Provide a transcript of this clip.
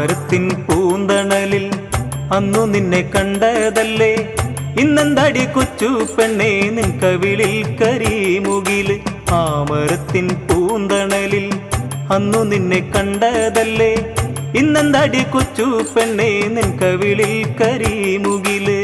മരത്തിൻ പൂന്തണലിൽ അന്നു നിന്നെ കണ്ടതല്ലേ, ഇന്നെന്താടി കൊച്ചു പെണ്ണേ നിൻ കവിളിൽ കരിമുകില്. ആ മരത്തിൻ പൂന്തണലിൽ അന്നു നിന്നെ കണ്ടതല്ലേ, ഇന്നെന്താടി കൊച്ചു പെണ്ണേ നിൻ കവിളിൽ കരിമുകില്.